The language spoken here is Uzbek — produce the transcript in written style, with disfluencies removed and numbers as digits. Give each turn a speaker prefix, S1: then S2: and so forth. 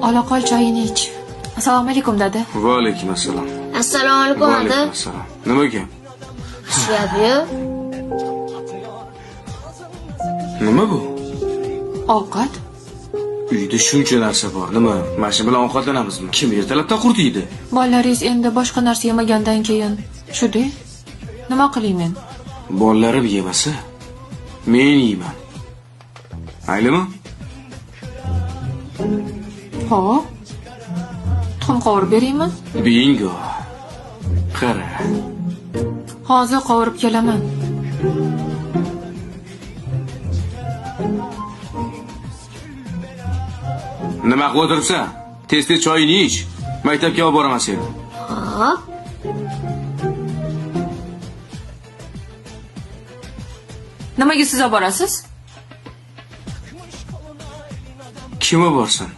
S1: Ola qol choyini ich. Assalomu alaykum dada.
S2: Va alaykum assalom.
S3: Assalomu alaykum
S2: Va
S3: aka.
S2: alaykum assalom. Nima gap?
S3: Shuyabi?
S2: Nima bu?
S1: Ovqat?
S2: Uyda shuncha narsa bor. Nima? Mana shu bilan ovqatlanamizmi? Kim ertalabdan qurt yeydi?
S1: Bolalaringiz endi boshqa narsa yemagandan keyin shu-da. Nima qilay men?
S2: Bolalarim yemasa, men yeyman. Maylimi?
S1: Xo'p. Tuxum qovurib beraymi?
S2: Bingo. Qara.
S1: Hozir qovurib kelaman.
S2: Nima qilib o'tiribsan? Tez-tez choyini ich. Maktabga olib boraman seni.
S3: Hop.
S1: Nimaga siz olib borasiz?
S2: Kim olib borsin?